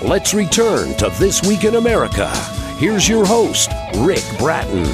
Let's return to This Week in America. Here's your host, Rick Bratton.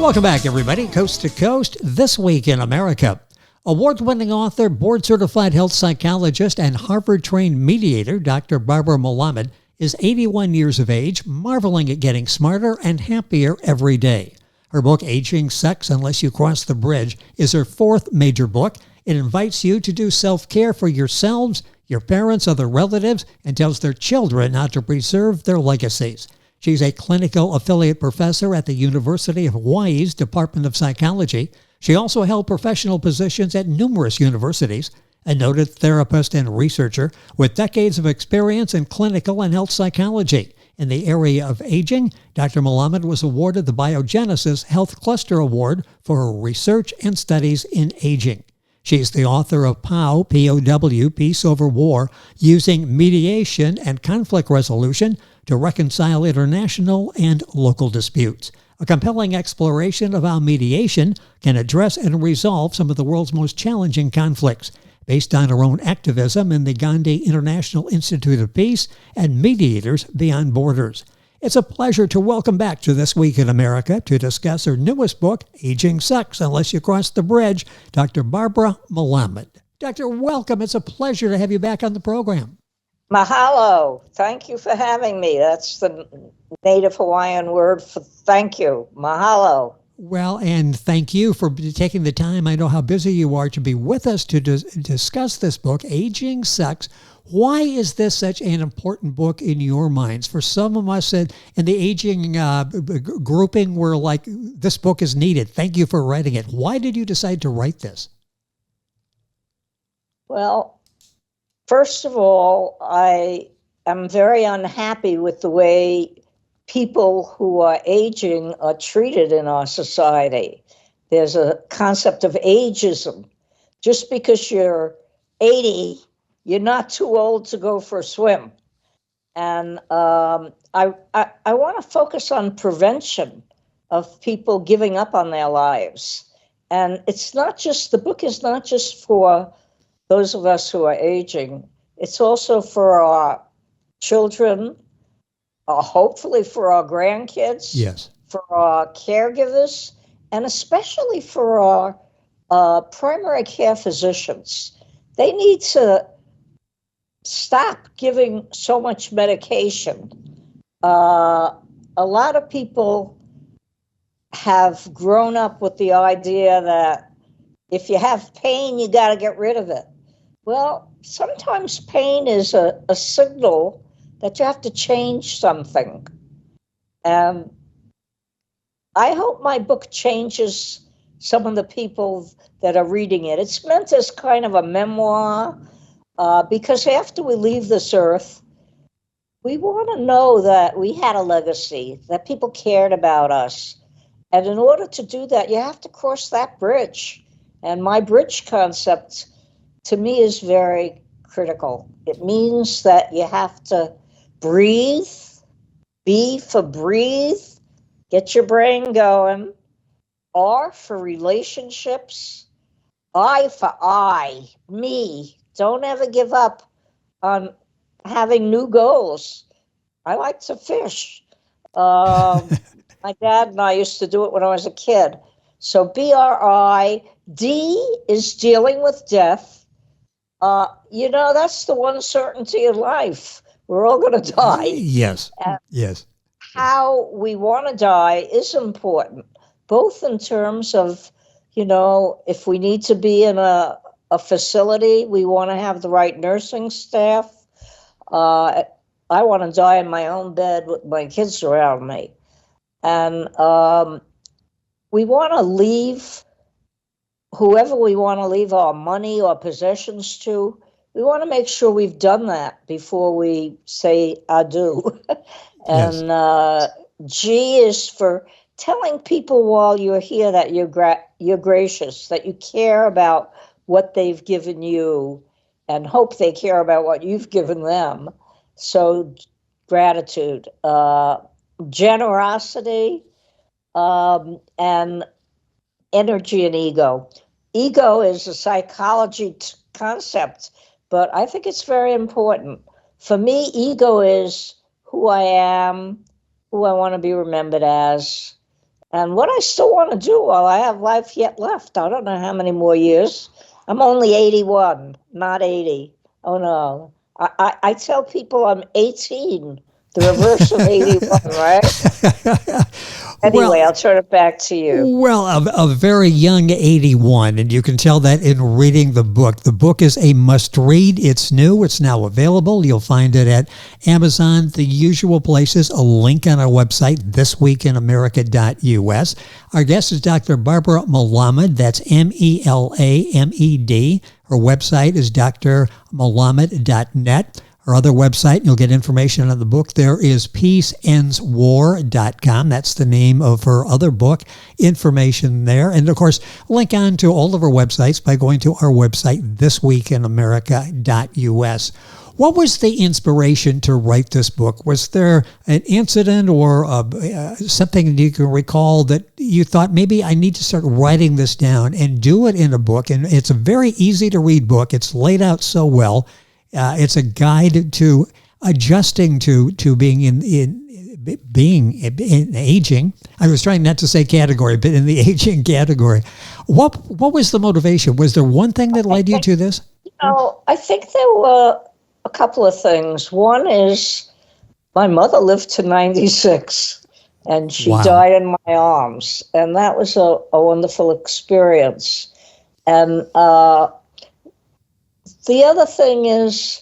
Welcome back, everybody. Coast to Coast, This Week in America. Award-winning author, board-certified health psychologist, and Harvard-trained mediator, Dr. Barbara Melamed, is 81 years of age, marveling at getting smarter and happier every day. Her book, Aging, Sex, Unless You Cross the Bridge, is her fourth major book. It invites you to do self-care for yourselves, your parents, other relatives, and tells their children how to preserve their legacies. She's a clinical affiliate professor at the University of Hawaii's Department of Psychology. She also held professional positions at numerous universities, a noted therapist and researcher with decades of experience in clinical and health psychology. In the area of aging, Dr. Melamed was awarded the Biogenesis Health Cluster Award for her research and studies in aging. She's the author of POW, P-O-W, Peace Over War, Using Mediation and Conflict Resolution to Reconcile International and Local Disputes. A compelling exploration of how mediation can address and resolve some of the world's most challenging conflicts, based on her own activism in the Gandhi International Institute of Peace and Mediators Beyond Borders. It's a pleasure to welcome back to This Week in America to discuss her newest book, Aging, Sex, Unless You Cross the Bridge, Dr. Barbara Melamed. Doctor, welcome. It's a pleasure to have you back on the program. Mahalo. Thank you for having me. That's the native Hawaiian word for thank you. Mahalo. Well, and thank you for taking the time. I know how busy you are to be with us to discuss this book, Aging, Sex. Why is this such an important book in your minds? For some of us in the aging grouping, we're like, this book is needed. Thank you for writing it. Why did you decide to write this? Well, first of all, I am very unhappy with the way people who are aging are treated in our society. There's a concept of ageism. Just because you're 80, you're not too old to go for a swim. And I want to focus on prevention of people giving up on their lives. And it's not just, the book is not just for those of us who are aging. It's also for our children, hopefully for our grandkids, yes, for our caregivers, and especially for our primary care physicians. They need to stop giving so much medication. A lot of people have grown up with the idea that if you have pain, you got to get rid of it. Well, sometimes pain is a signal that you have to change something. And I hope my book changes some of the people that are reading it. It's meant as kind of a memoir, because after we leave this earth, we want to know that we had a legacy, that people cared about us. And in order to do that, you have to cross that bridge. And my bridge concept, to me, is very critical. It means that you have to breathe, B for breathe, get your brain going, R for relationships, I for I, me. Don't ever give up on having new goals. I like to fish. My dad and I used to do it when I was a kid. So BRI, D is dealing with death. That's the one certainty in life. We're all going to die. Yes, yes. How we want to die is important, both in terms of, if we need to be in a facility, we want to have the right nursing staff. I want to die in my own bed with my kids around me. And we want to leave whoever we want to leave our money or possessions to. We want to make sure we've done that before we say adieu. And yes. G is for telling people while you're here that you're gracious, that you care about what they've given you and hope they care about what you've given them. So gratitude, generosity, and energy and ego. Ego is a psychology concept, but I think it's very important. For me, ego is who I am, who I want to be remembered as, and what I still want to do while I have life yet left. I don't know how many more years. I'm only 81, not 80. Oh, no. I tell people I'm 18, the reverse of 81, right? Anyway, I'll turn it back to you. Well, a very young 81, and you can tell that in reading the book. The book is a must-read. It's new. It's now available. You'll find it at Amazon, the usual places, a link on our website, thisweekinamerica.us. Our guest is Dr. Barbara Melamed. That's Melamed. Her website is drmelamed.net. Our other website, and you'll get information on the book there, is peaceendswar.com. That's the name of her other book. Information there. And, of course, link on to all of our websites by going to our website, thisweekinamerica.us. What was the inspiration to write this book? Was there an incident or something you can recall that you thought, maybe I need to start writing this down and do it in a book? And it's a very easy to read book. It's laid out so well. It's a guide to adjusting to being in aging. I was trying not to say category, but in the aging category. What was the motivation? Was there one thing that led you to this? I think there were a couple of things. One is my mother lived to 96, and she died in my arms, and that was a wonderful experience. And the other thing is,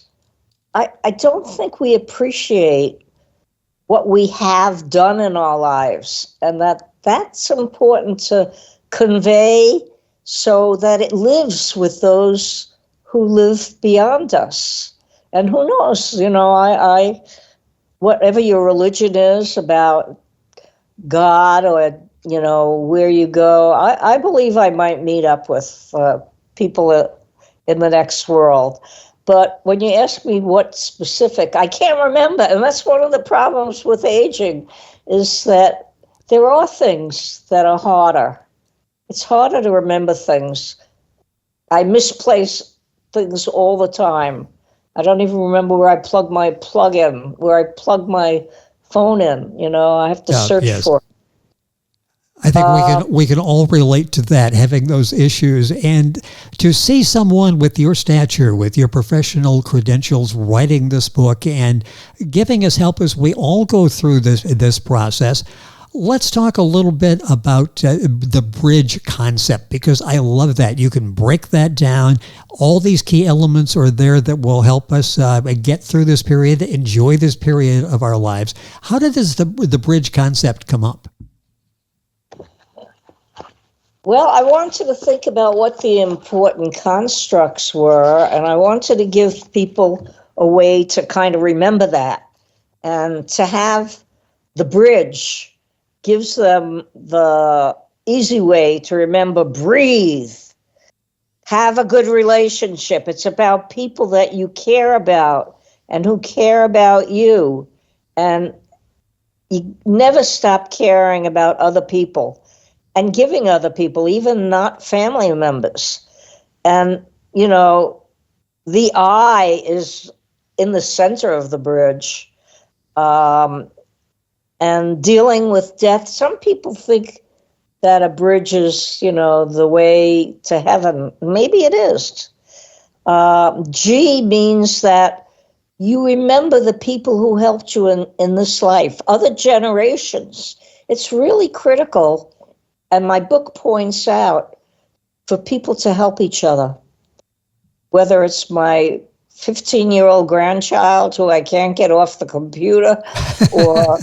I don't think we appreciate what we have done in our lives, and that's important to convey so that it lives with those who live beyond us. And who knows, I whatever your religion is about God or, where you go, I believe I might meet up with people in the next world. But when you ask me what specific, I can't remember. And that's one of the problems with aging, is that there are things that are harder. It's harder to remember things. I misplace things all the time. I don't even remember where I plug my phone in. I have to search for it. I think we can all relate to that, having those issues. And to see someone with your stature, with your professional credentials, writing this book and giving us help as we all go through this process. Let's talk a little bit about the bridge concept, because I love that. You can break that down. All these key elements are there that will help us get through this period, enjoy this period of our lives. How did the bridge concept come up? Well, I wanted to think about what the important constructs were, and I wanted to give people a way to kind of remember that. And to have the bridge gives them the easy way to remember: breathe, have a good relationship. It's about people that you care about and who care about you. And you never stop caring about other people and giving other people, even not family members. And, the I is in the center of the bridge. And dealing with death, some people think that a bridge is, the way to heaven. Maybe it is. G means that you remember the people who helped you in this life, other generations. It's really critical. And my book points out for people to help each other, whether it's my 15-year-old grandchild who I can't get off the computer, or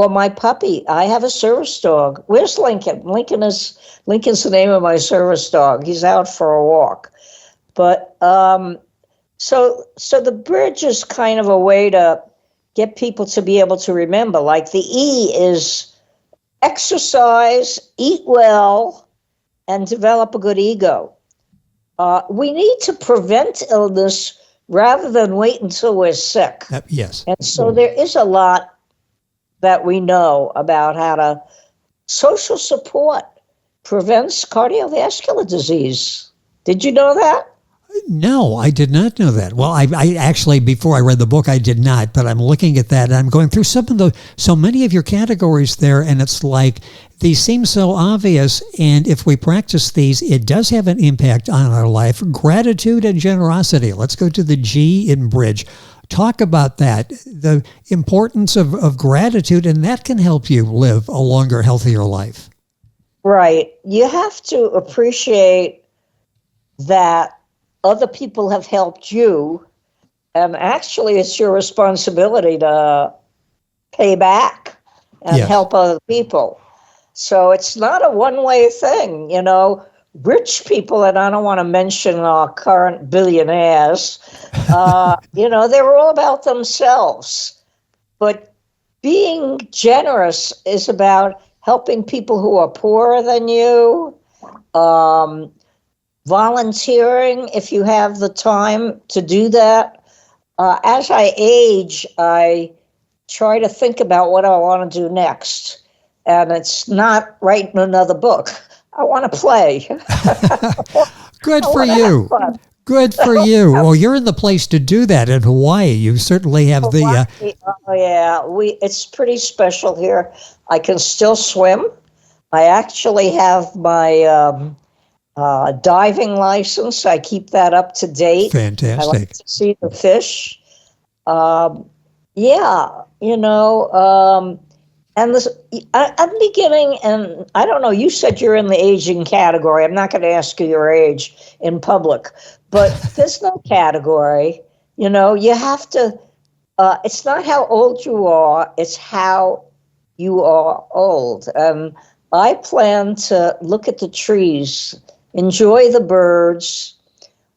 my puppy. I have a service dog. Where's Lincoln? Lincoln's the name of my service dog. He's out for a walk. But so the bridge is kind of a way to get people to be able to remember. Like the E is exercise, eat well, and develop a good ego. We need to prevent illness rather than wait until we're sick. Yes. And so there is a lot that we know about how to. Social support prevents cardiovascular disease. Did you know that? No, I did not know that. Well, I actually, before I read the book, I did not, but I'm looking at that and I'm going through so many of your categories there, and it's like, these seem so obvious, and if we practice these, it does have an impact on our life. Gratitude and generosity. Let's go to the G in bridge. Talk about that, the importance of gratitude, and that can help you live a longer, healthier life. Right. You have to appreciate that other people have helped you, and actually it's your responsibility to pay back and help other people. So it's not a one-way thing, Rich people, and I don't want to mention our current billionaires, they're all about themselves. But being generous is about helping people who are poorer than you, volunteering if you have the time to do that. As I age, I try to think about what I want to do next. And it's not writing another book. I want to play. Good for you. Good for you. Well, you're in the place to do that in Hawaii. You certainly have Hawaii, oh, yeah. It's pretty special here. I can still swim. I actually have my diving license. I keep that up to date. Fantastic. I like to see the fish. And I'm beginning, and I don't know, you said you're in the aging category. I'm not going to ask you your age in public, but there's no category. You have to, it's not how old you are, it's how you are old. And I plan to look at the trees, enjoy the birds.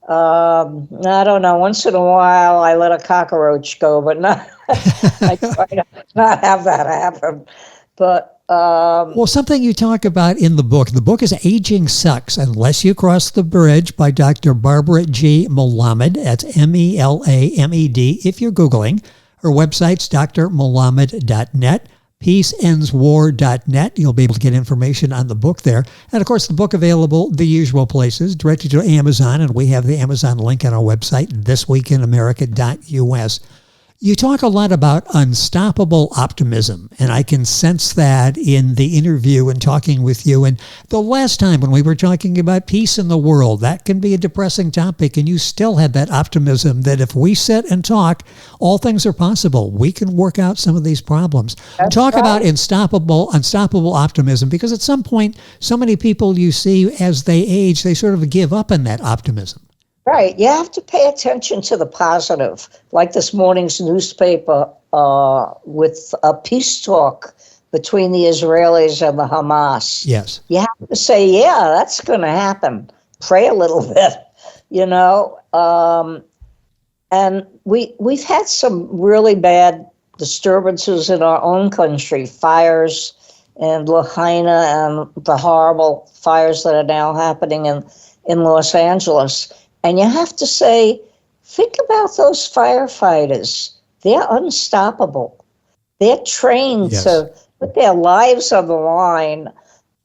I don't know, once in a while I let a cockroach go, but not, I try to not have that happen. But well, something you talk about in the book is Aging Sucks Unless You Cross the Bridge by Dr. Barbara G. Melamed. That's Melamed if you're Googling. Her website's drmelamed.net. peaceendswar.net. You'll be able to get information on the book there. And of course, the book available the usual places, directed to Amazon, and we have the Amazon link on our website, thisweekinamerica.us. You talk a lot about unstoppable optimism, and I can sense that in the interview and talking with you. And the last time when we were talking about peace in the world, that can be a depressing topic, and you still had that optimism that if we sit and talk, all things are possible. We can work out some of these problems. Talk about unstoppable optimism, because at some point, so many people you see as they age, they sort of give up on that optimism. Right. You have to pay attention to the positive, like this morning's newspaper with a peace talk between the Israelis and the Hamas. Yes. You have to say, yeah, that's going to happen. Pray a little bit, and we've had some really bad disturbances in our own country, fires in Lahaina and the horrible fires that are now happening in Los Angeles. And you have to say, think about those firefighters. They're unstoppable. They're trained to put their lives on the line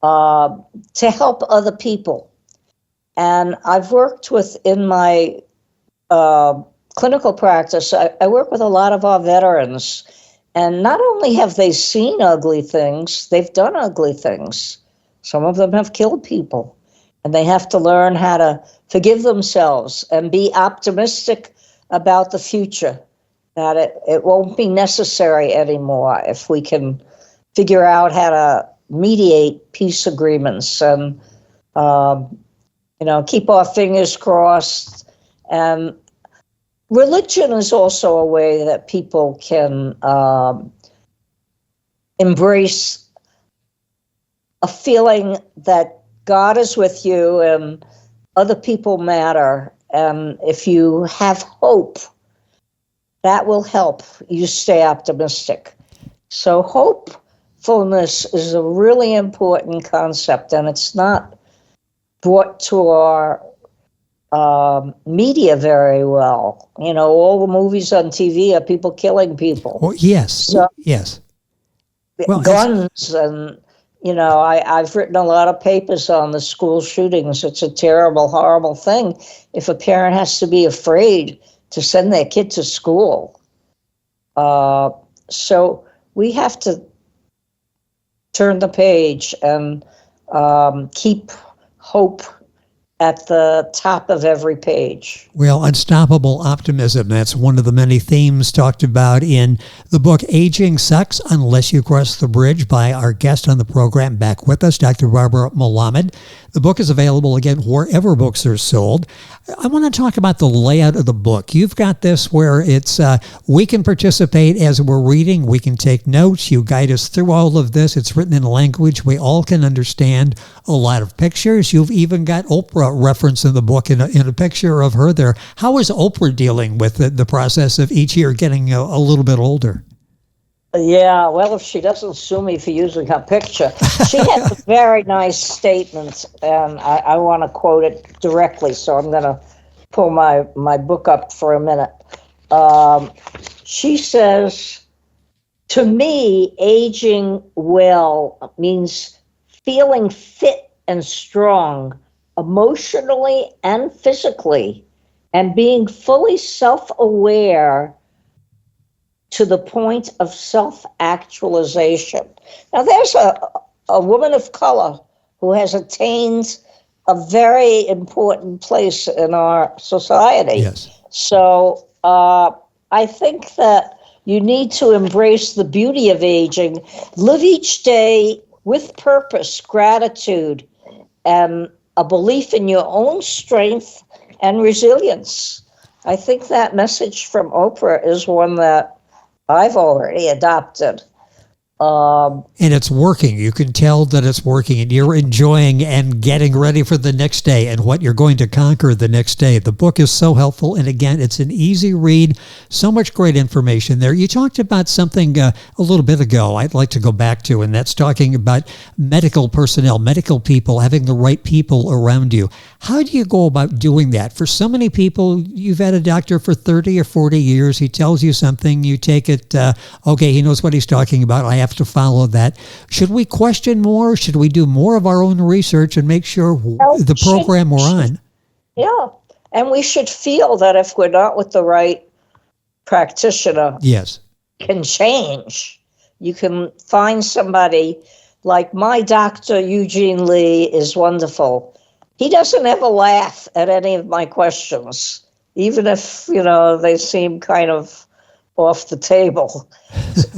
to help other people. And I've worked in my clinical practice, I work with a lot of our veterans. And not only have they seen ugly things, they've done ugly things. Some of them have killed people. And they have to learn how to forgive themselves and be optimistic about the future, that it won't be necessary anymore if we can figure out how to mediate peace agreements and, keep our fingers crossed. And religion is also a way that people can embrace a feeling that God is with you and other people matter. And if you have hope, that will help you stay optimistic. So hopefulness is a really important concept, and it's not brought to our media very well. All the movies on TV are people killing people. Well, yes. So, yes. Well, guns and I've written a lot of papers on the school shootings. It's a terrible, horrible thing if a parent has to be afraid to send their kid to school. So we have to turn the page and keep hope at the top of every page. Well, unstoppable optimism. That's one of the many themes talked about in the book Aging Sucks Unless You Cross the Bridge by our guest on the program back with us, Dr. Barbara Melamed. The book is available, again, wherever books are sold. I want to talk about the layout of the book. You've got this where it's we can participate as we're reading. We can take notes. You guide us through all of this. It's written in a language we all can understand. A lot of pictures. You've even got Oprah reference in the book in a picture of her there. How is Oprah dealing with the process of each year getting a little bit older? Yeah, well, if she doesn't sue me for using her picture. She has a very nice statement, and I want to quote it directly, so I'm going to pull my book up for a minute. She says, "To me, aging well means feeling fit and strong, emotionally and physically, and being fully self-aware to the point of self-actualization." Now, there's a woman of color who has attained a very important place in our society. Yes. So I think that you need to embrace the beauty of aging, live each day with purpose, gratitude, and a belief in your own strength and resilience. I think that message from Oprah is one that I've already adopted. And it's working. You can tell that it's working, and you're enjoying and getting ready for the next day and what you're going to conquer the next day. The book is so helpful, and again, it's an easy read. So much great information there. You talked about something a little bit ago I'd like to go back to, and that's talking about medical personnel, medical people, having the right people around you. How do you go about doing that? For so many people, you've had a doctor for 30 or 40 years. He tells you something. You take it, okay, he knows what he's talking about. I have to follow that. Should we question more? Should we do more of our own research and make sure the program we're on? Yeah. And we should feel that if we're not with the right practitioner, yes, can change. You can find somebody like my doctor, Eugene Lee, is wonderful. He doesn't ever laugh at any of my questions, even if, they seem kind of off the table.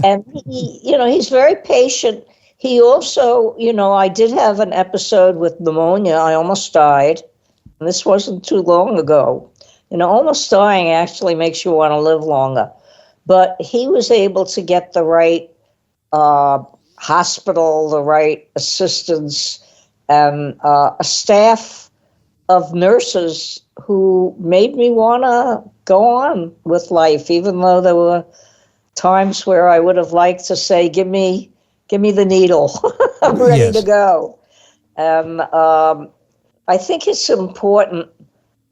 And he's very patient. He also, I did have an episode with pneumonia. I almost died. And this wasn't too long ago. Almost dying actually makes you want to live longer. But he was able to get the right hospital, the right assistance, and a staff of nurses who made me want to go on with life, even though there were times where I would have liked to say, give me the needle. I'm ready to go. And I think it's important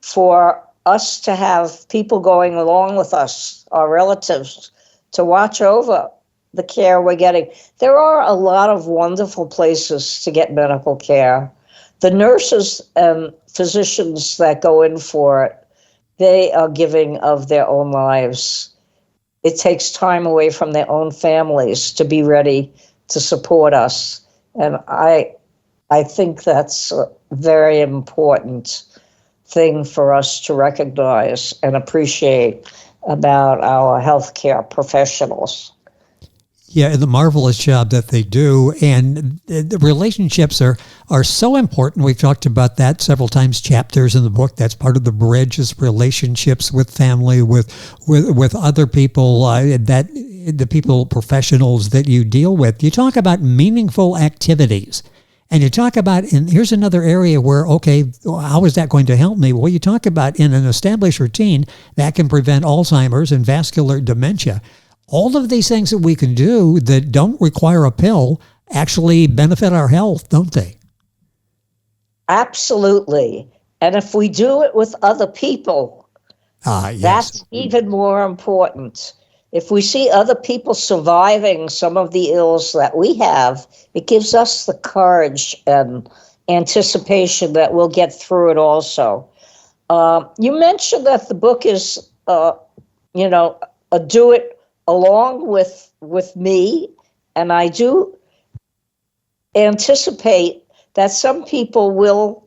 for us to have people going along with us, our relatives, to watch over the care we're getting. There are a lot of wonderful places to get medical care. The nurses and physicians that go in for it, they are giving of their own lives. It takes time away from their own families to be ready to support us. And I think that's a very important thing for us to recognize and appreciate about our healthcare professionals. Yeah, and the marvelous job that they do. And the relationships are so important. We've talked about that several times, chapters in the book. That's part of the bridge, is relationships with family, with other people, that the people, professionals that you deal with. You talk about meaningful activities. And you talk about, and here's another area where, okay, how is that going to help me? Well, you talk about in an established routine that can prevent Alzheimer's and vascular dementia. All of these things that we can do that don't require a pill actually benefit our health, don't they? Absolutely. And if we do it with other people, yes, that's even more important. if we see other people surviving some of the ills that we have, it gives us the courage and anticipation that we'll get through it also. You mentioned that the book is, a do it along with me, and I do anticipate that some people will,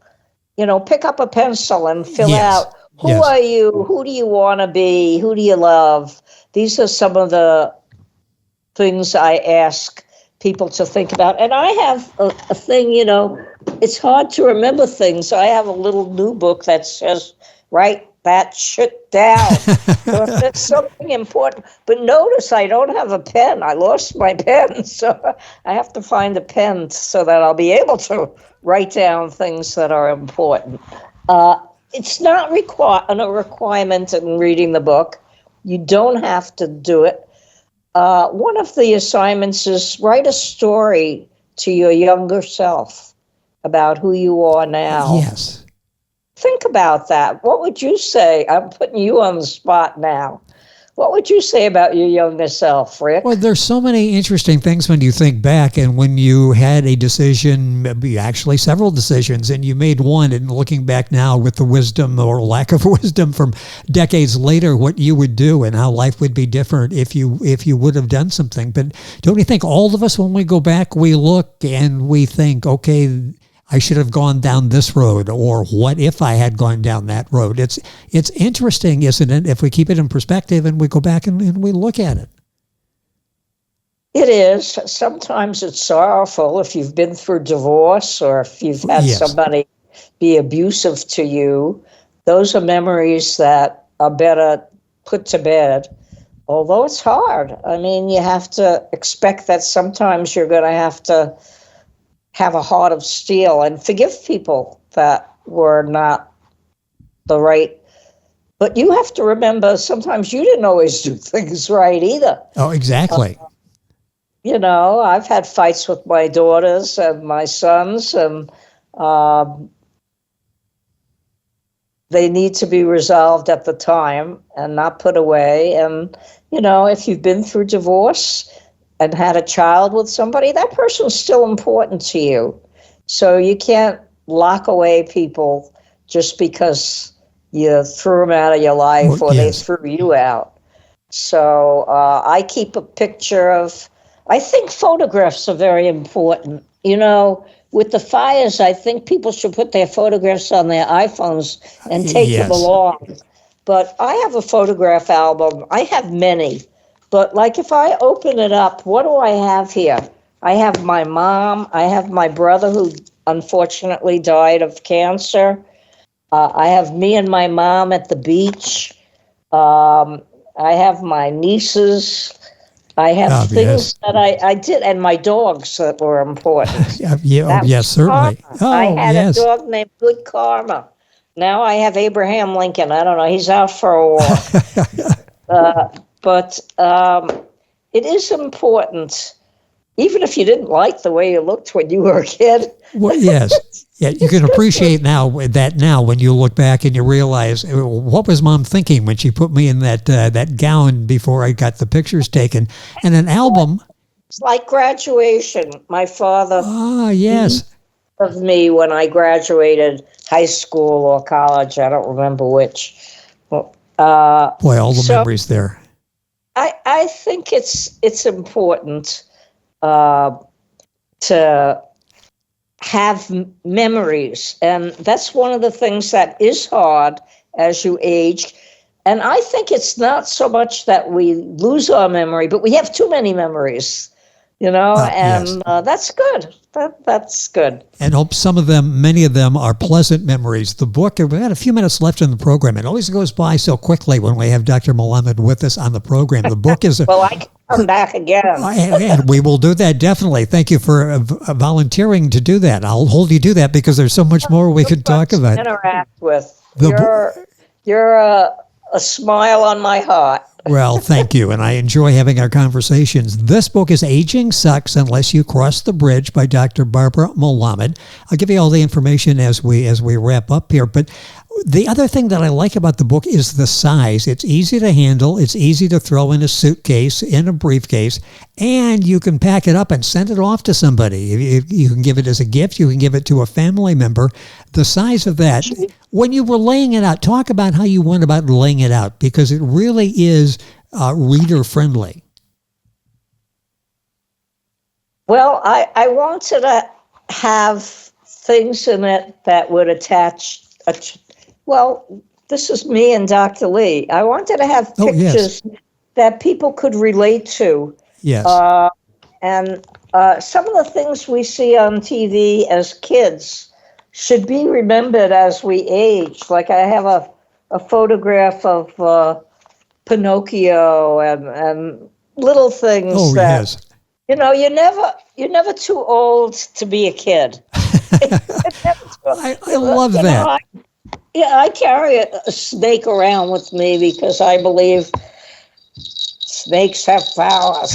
pick up a pencil and fill out, who are you? Who do you want to be? Who do you love? These are some of the things I ask people to think about. And I have a thing, it's hard to remember things. I have a little new book that says, write that shit down. So if there's something important. But notice I don't have a pen. I lost my pen. So I have to find a pen so that I'll be able to write down things that are important. It's not a requirement in reading the book. You don't have to do it. One of the assignments is write a story to your younger self about who you are now. Yes. Think about that. What would you say? I'm putting you on the spot now. What would you say about your younger self, Rick? Well, there's so many interesting things when you think back, and when you had a decision, actually several decisions, and you made one, and looking back now with the wisdom or lack of wisdom from decades later, what you would do and how life would be different if you would have done something. But don't you think all of us, when we go back, we look and we think, okay, I should have gone down this road, or what if I had gone down that road? It's interesting, isn't it, if we keep it in perspective and we go back and we look at it. It is. Sometimes it's sorrowful if you've been through divorce or if you've had somebody be abusive to you. Those are memories that are better put to bed, although it's hard. I mean, you have to expect that sometimes you're going to have a heart of steel and forgive people that were not the right. But you have to remember, sometimes you didn't always do things right either. Oh, exactly. I've had fights with my daughters and my sons, and they need to be resolved at the time and not put away. And, if you've been through divorce and had a child with somebody, that person's still important to you. So you can't lock away people just because you threw them out of your life or they threw you out. So I keep a picture of, I think photographs are very important. With the fires, I think people should put their photographs on their iPhones and take them along. But I have a photograph album. I have many. But like if I open it up, what do I have here? I have my mom. I have my brother who unfortunately died of cancer. I have me and my mom at the beach. I have my nieces. I have things that I did, and my dogs that were important. Yes, certainly. I had a dog named Good Karma. Now I have Abraham Lincoln. I don't know. He's out for a walk. But it is important, even if you didn't like the way you looked when you were a kid. Well, yes. Yeah, you can appreciate now when you look back and you realize, what was Mom thinking when she put me in that gown before I got the pictures taken? And an album. It's like graduation. My father of me when I graduated high school or college. I don't remember which. Boy, all the memories there. I think it's important to have memories, and that's one of the things that is hard as you age. And I think it's not so much that we lose our memory, but we have too many memories, that's good. That's good. And hope many of them are pleasant memories. The book, we've got a few minutes left in the program. It always goes by so quickly when we have Dr. Melamed with us on the program. The book is... Well, I can come back again. And we will do that, definitely. Thank you for volunteering to do that. I'll hold you to that because there's so much more we could talk about. Interact with. You're a smile on my heart. Well, thank you, and I enjoy having our conversations. This book is Aging Sucks Unless You Cross the Bridge by Dr. Barbara Melamed. I'll give you all the information as we wrap up here, but The other thing that I like about the book is the size. It's easy to handle. It's easy to throw in a suitcase, in a briefcase, and you can pack it up and send it off to somebody. You can give it as a gift. You can give it to a family member. The size of that, when you were laying it out, talk about how you went about laying it out, because it really is reader friendly. Well, I wanted to have things in it that would attach. Well, this is me and Dr. Lee. I wanted to have pictures that people could relate to. Yes. And some of the things we see on TV as kids should be remembered as we age. Like I have a photograph of Pinocchio and little things. Oh, that, yes. You know, you're never too old to be a kid. I love that. I carry a snake around with me because I believe snakes have powers.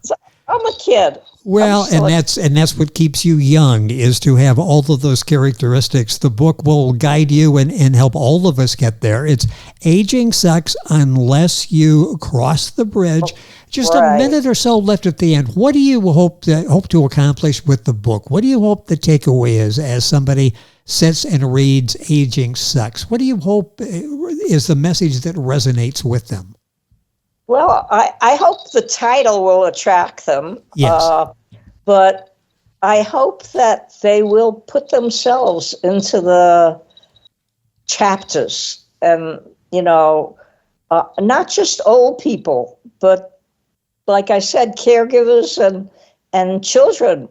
So I'm a kid. Well, and that's what keeps you young, is to have all of those characteristics. The book will guide you and help all of us get there. It's Aging Sucks Unless You Cross the Bridge. Just a minute or so left at the end. What do you hope to accomplish with the book? What do you hope the takeaway is as somebody sits and reads Aging Sucks? What do you hope is the message that resonates with them? Well, I hope the title will attract them. Yes. But I hope that they will put themselves into the chapters and, not just old people, but like I said, caregivers and children.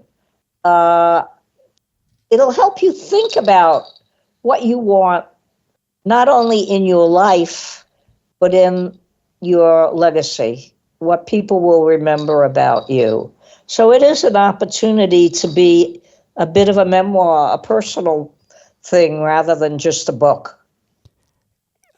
It'll help you think about what you want, not only in your life, but in your legacy, what people will remember about you. So it is an opportunity to be a bit of a memoir, a personal thing, rather than just a book.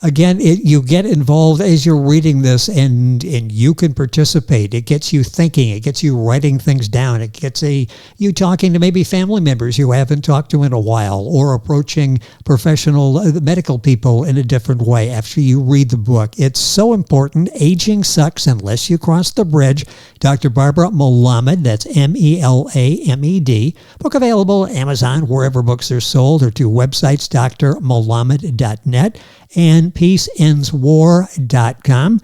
Again, you get involved as you're reading this, and you can participate. It gets you thinking. It gets you writing things down. It gets you talking to maybe family members you haven't talked to in a while, or approaching professional medical people in a different way after you read the book. It's so important. Aging Sucks Unless You Cross the Bridge. Dr. Barbara Melamed, that's Melamed. Book available at Amazon, wherever books are sold, or to websites drmelamed.net and peaceendswar.com.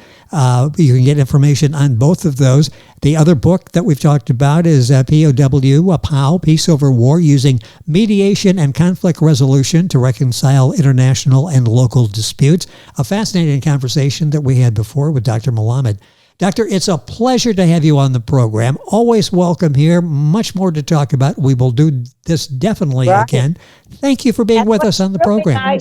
You can get information on both of those. The other book that we've talked about is POW, Peace Over War, using mediation and conflict resolution to reconcile international and local disputes. A fascinating conversation that we had before with Dr. Melamed. Doctor, it's a pleasure to have you on the program. Always welcome here. Much more to talk about. We will do this definitely again. Thank you for being with us on the program.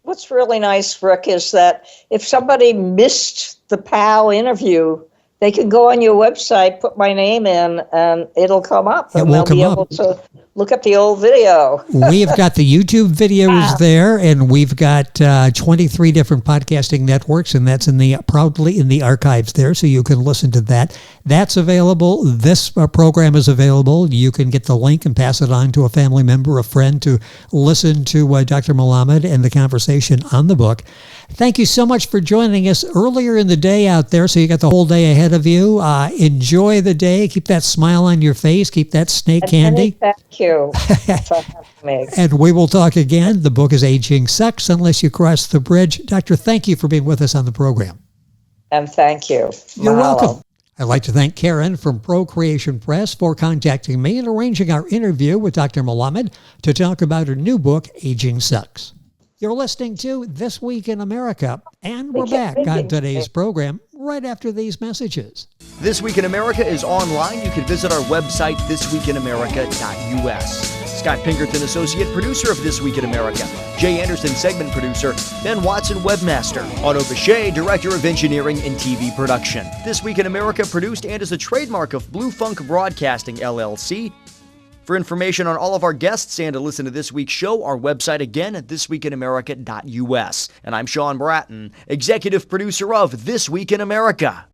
What's really nice, Rick, is that if somebody missed the POW interview, they can go on your website, put my name in, and it'll come up. And they'll be able to look up the old video. We've got the YouTube videos there, and we've got 23 different podcasting networks, and that's proudly in the archives there, so you can listen to that. That's available. This program is available. You can get the link and pass it on to a family member, a friend, to listen to Dr. Melamed and the conversation on the book. Thank you so much for joining us earlier in the day out there, so you got the whole day ahead of you. Enjoy the day. Keep that smile on your face. Keep that snake candy. Thank you for having me. And we will talk again. The book is Aging Sucks Unless You Cross the Bridge. Doctor, thank you for being with us on the program. And thank you. You're welcome. I'd like to thank Karen from Procreation Press for contacting me and arranging our interview with Dr. Melamed to talk about her new book, Aging Sucks. You're listening to This Week in America, and we're back on today's program right after these messages. This Week in America is online. You can visit our website, thisweekinamerica.us. Scott Pinkerton, associate producer of This Week in America. Jay Anderson, segment producer. Ben Watson, webmaster. Otto Bechet, director of engineering and TV production. This Week in America produced and is a trademark of Blue Funk Broadcasting, LLC. For information on all of our guests and to listen to this week's show, our website again at thisweekinamerica.us. And I'm Sean Bratton, executive producer of This Week in America.